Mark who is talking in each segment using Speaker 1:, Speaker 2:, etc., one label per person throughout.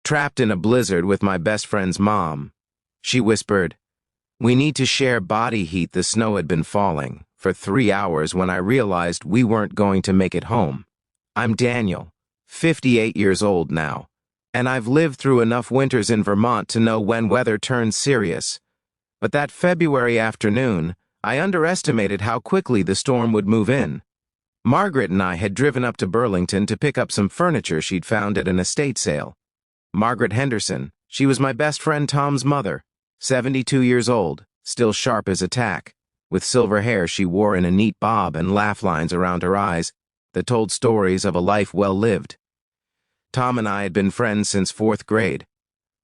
Speaker 1: trapped in a blizzard with my best friend's mom. She whispered, "We need to share body heat." The snow had been falling for 3 hours when I realized we weren't going to make it home. I'm Daniel, 58 years old now, and I've lived through enough winters in Vermont to know when weather turns serious. But that February afternoon, I underestimated how quickly the storm would move in. Margaret and I had driven up to Burlington to pick up some furniture she'd found at an estate sale. Margaret Henderson, she was my best friend Tom's mother, 72 years old, still sharp as a tack. With silver hair she wore in a neat bob and laugh lines around her eyes that told stories of a life well lived. Tom and I had been friends since 4th grade.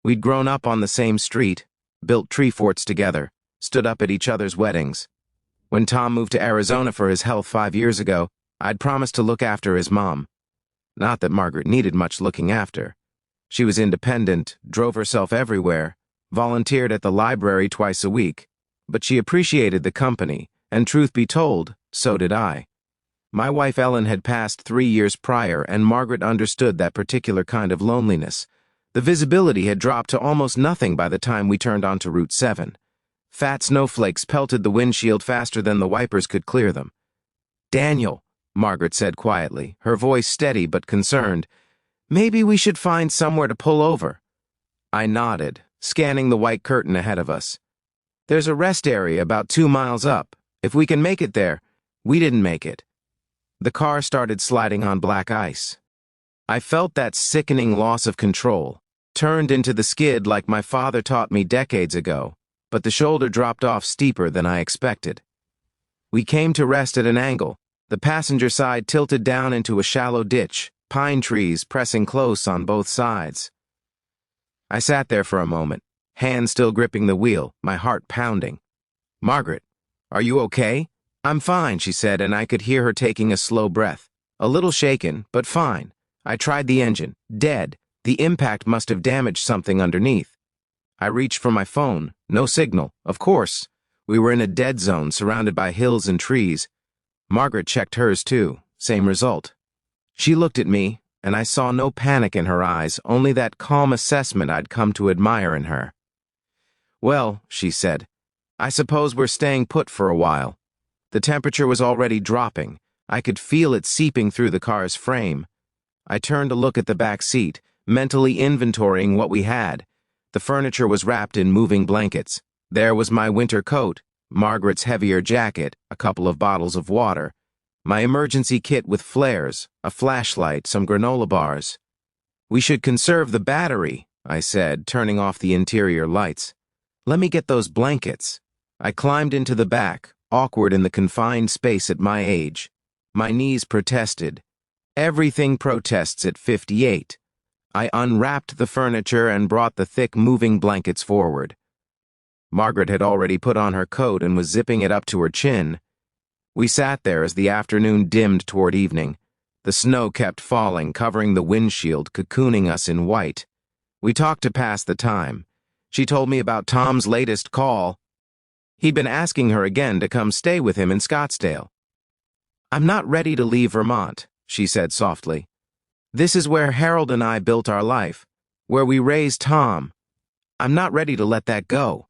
Speaker 1: We'd grown up on the same street, built tree forts together, stood up at each other's weddings. When Tom moved to Arizona for his health 5 years ago, I'd promised to look after his mom. Not that Margaret needed much looking after. She was independent, drove herself everywhere, volunteered at the library twice a week, but she appreciated the company, and truth be told, so did I. My wife Ellen had passed 3 years prior, and Margaret understood that particular kind of loneliness. The visibility had dropped to almost nothing by the time we turned onto Route 7. Fat snowflakes pelted the windshield faster than the wipers could clear them. "Daniel," Margaret said quietly, her voice steady but concerned, "maybe we should find somewhere to pull over." I nodded, scanning the white curtain ahead of us. "There's a rest area about 2 miles up. If we can make it there." We didn't make it. The car started sliding on black ice. I felt that sickening loss of control, turned into the skid like my father taught me decades ago, but the shoulder dropped off steeper than I expected. We came to rest at an angle, the passenger side tilted down into a shallow ditch, pine trees pressing close on both sides. I sat there for a moment, hands still gripping the wheel, my heart pounding. "Margaret, are you okay?" "I'm fine," she said, and I could hear her taking a slow breath. "A little shaken, but fine." I tried the engine. Dead. The impact must have damaged something underneath. I reached for my phone. No signal. Of course. We were in a dead zone surrounded by hills and trees. Margaret checked hers too. Same result. She looked at me, and I saw no panic in her eyes, only that calm assessment I'd come to admire in her. "Well," she said, "I suppose we're staying put for a while." The temperature was already dropping. I could feel it seeping through the car's frame. I turned to look at the back seat, mentally inventorying what we had. The furniture was wrapped in moving blankets. There was my winter coat, Margaret's heavier jacket, a couple of bottles of water, my emergency kit with flares, a flashlight, some granola bars. "We should conserve the battery," I said, turning off the interior lights. "Let me get those blankets." I climbed into the back, awkward in the confined space at my age. My knees protested. Everything protests at 58. I unwrapped the furniture and brought the thick moving blankets forward. Margaret had already put on her coat and was zipping it up to her chin. We sat there as the afternoon dimmed toward evening. The snow kept falling, covering the windshield, cocooning us in white. We talked to pass the time. She told me about Tom's latest call. He'd been asking her again to come stay with him in Scottsdale. "I'm not ready to leave Vermont," she said softly. "This is where Harold and I built our life, where we raised Tom. I'm not ready to let that go."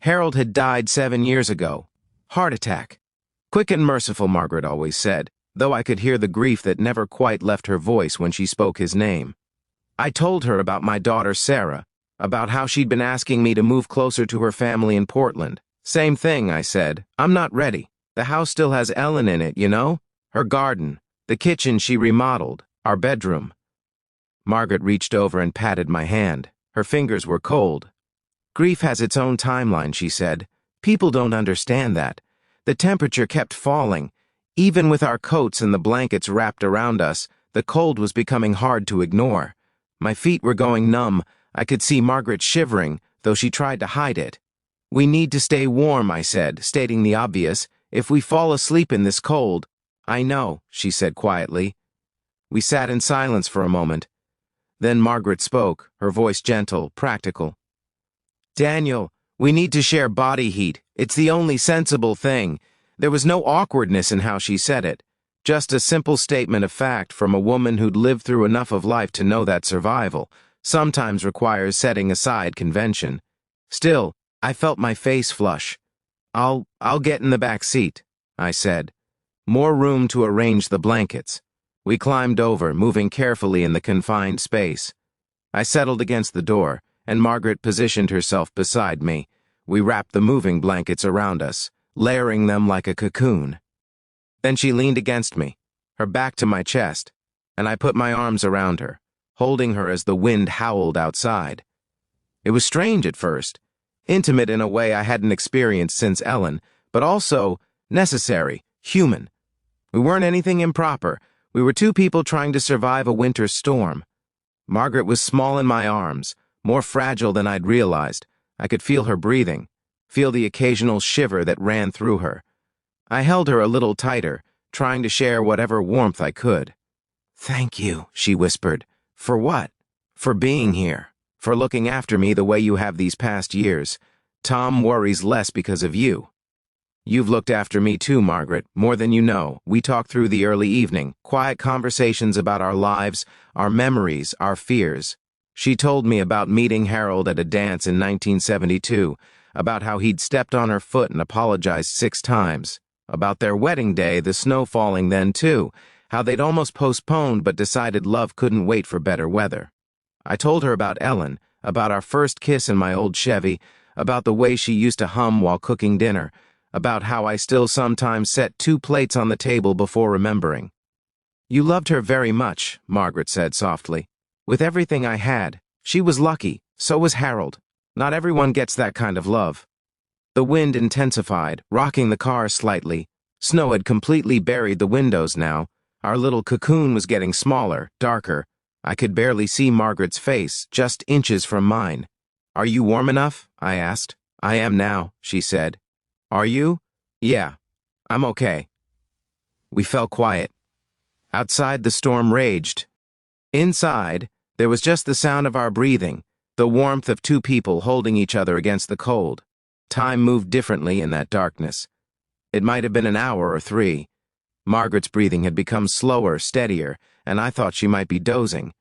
Speaker 1: Harold had died 7 years ago. Heart attack. Quick and merciful, Margaret always said, though I could hear the grief that never quite left her voice when she spoke his name. I told her about my daughter Sarah, about how she'd been asking me to move closer to her family in Portland. "Same thing," I said. "I'm not ready. The house still has Ellen in it, you know? Her garden, the kitchen she remodeled, our bedroom." Margaret reached over and patted my hand. Her fingers were cold. "Grief has its own timeline," she said. "People don't understand that. The temperature kept falling. Even with our coats and the blankets wrapped around us, the cold was becoming hard to ignore. My feet were going numb. I could see Margaret shivering, though she tried to hide it. "We need to stay warm," I said, stating the obvious. "If we fall asleep in this cold—" "I know," she said quietly. We sat in silence for a moment. Then Margaret spoke, her voice gentle, practical. "Daniel, we need to share body heat. It's the only sensible thing." There was no awkwardness in how she said it, just a simple statement of fact from a woman who'd lived through enough of life to know that survival, sometimes requires setting aside convention. Still, I felt my face flush. I'll get in the back seat, I said. More room to arrange the blankets. We climbed over, moving carefully in the confined space. I settled against the door, and Margaret positioned herself beside me. We wrapped the moving blankets around us, layering them like a cocoon. Then she leaned against me, her back to my chest, and I put my arms around her, holding her as the wind howled outside. It was strange at first, intimate in a way I hadn't experienced since Ellen, but also necessary, human. We weren't anything improper. We were two people trying to survive a winter storm. Margaret was small in my arms, more fragile than I'd realized. I could feel her breathing, feel the occasional shiver that ran through her. I held her a little tighter, trying to share whatever warmth I could. "Thank you," she whispered. "For what?" "For being here. For looking after me the way you have these past years. Tom worries less because of you." "You've looked after me too, Margaret, more than you know." We talked through the early evening, quiet conversations about our lives, our memories, our fears. She told me about meeting Harold at a dance in 1972, about how he'd stepped on her foot and apologized 6 times, about their wedding day, the snow falling then too, how they'd almost postponed but decided love couldn't wait for better weather. I told her about Ellen, about our first kiss in my old Chevy, about the way she used to hum while cooking dinner, about how I still sometimes set 2 plates on the table before remembering. "You loved her very much," Margaret said softly. "With everything I had. She was lucky, so was Harold. Not everyone gets that kind of love." The wind intensified, rocking the car slightly. Snow had completely buried the windows now. Our little cocoon was getting smaller, darker. I could barely see Margaret's face, just inches from mine. "Are you warm enough?" I asked. "I am now," she said. "Are you?" "Yeah, I'm okay." We fell quiet. Outside, the storm raged. Inside, there was just the sound of our breathing, the warmth of 2 people holding each other against the cold. Time moved differently in that darkness. It might have been an hour or 3. Margaret's breathing had become slower, steadier, and I thought she might be dozing.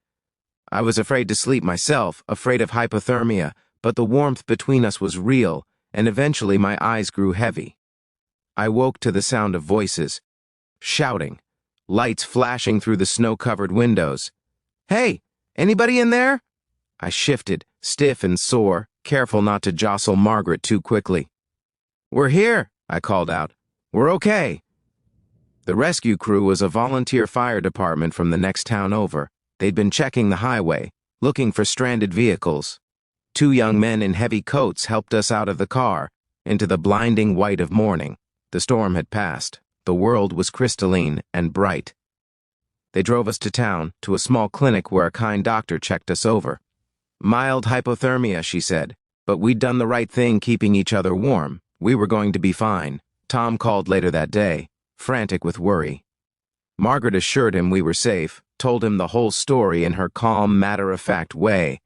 Speaker 1: I was afraid to sleep myself, afraid of hypothermia, but the warmth between us was real, and eventually my eyes grew heavy. I woke to the sound of voices, shouting, lights flashing through the snow-covered windows. "Hey, anybody in there?" I shifted, stiff and sore, careful not to jostle Margaret too quickly. "We're here," I called out. "We're okay." The rescue crew was a volunteer fire department from the next town over. They'd been checking the highway, looking for stranded vehicles. 2 young men in heavy coats helped us out of the car, into the blinding white of morning. The storm had passed. The world was crystalline and bright. They drove us to town, to a small clinic where a kind doctor checked us over. "Mild hypothermia," she said, "but we'd done the right thing keeping each other warm. We were going to be fine." Tom called later that day, frantic with worry. Margaret assured him we were safe, told him the whole story in her calm, matter-of-fact way.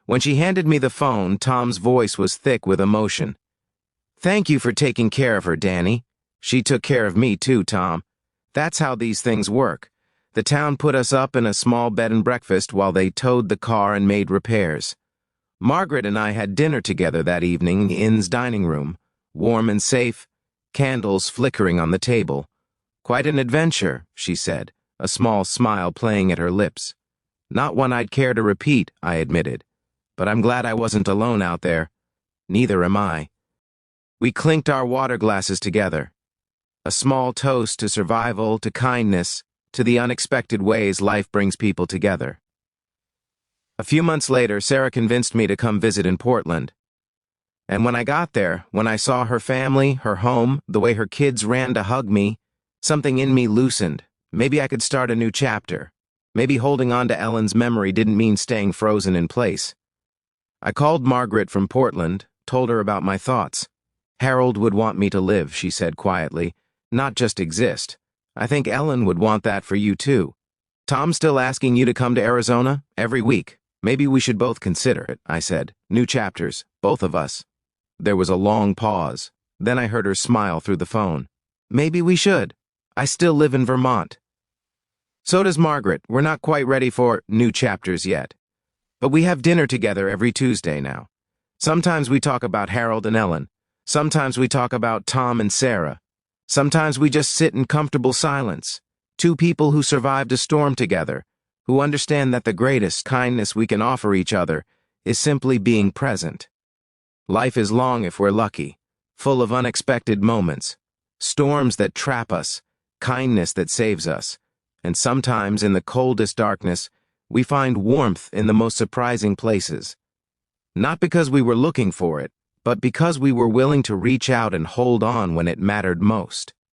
Speaker 1: When she handed me the phone, Tom's voice was thick with emotion. "Thank you for taking care of her, Danny. She took care of me too, Tom. That's how these things work. The town put us up in a small bed and breakfast while they towed the car and made repairs. Margaret and I had dinner together that evening in the inn's dining room, warm and safe, candles flickering on the table. Quite an adventure," she said, a small smile playing at her lips. "Not one I'd care to repeat," I admitted. "But I'm glad I wasn't alone out there." "Neither am I." We clinked our water glasses together. A small toast to survival, to kindness, to the unexpected ways life brings people together. A few months later, Sarah convinced me to come visit in Portland. And when I got there, when I saw her family, her home, the way her kids ran to hug me, something in me loosened. Maybe I could start a new chapter. Maybe holding on to Ellen's memory didn't mean staying frozen in place. I called Margaret from Portland, told her about my thoughts. "Harold would want me to live," she said quietly, "not just exist. I think Ellen would want that for you too. Tom's still asking you to come to Arizona every week. Maybe we should both consider it," I said. "New chapters, both of us." There was a long pause. Then I heard her smile through the phone. "Maybe we should. I still live in Vermont." "So does Margaret. We're not quite ready for new chapters yet." But we have dinner together every Tuesday now. Sometimes we talk about Harold and Ellen. Sometimes we talk about Tom and Sarah. Sometimes we just sit in comfortable silence. Two people who survived a storm together, who understand that the greatest kindness we can offer each other is simply being present. Life is long if we're lucky, full of unexpected moments, storms that trap us, kindness that saves us, and sometimes in the coldest darkness, we find warmth in the most surprising places. Not because we were looking for it, but because we were willing to reach out and hold on when it mattered most.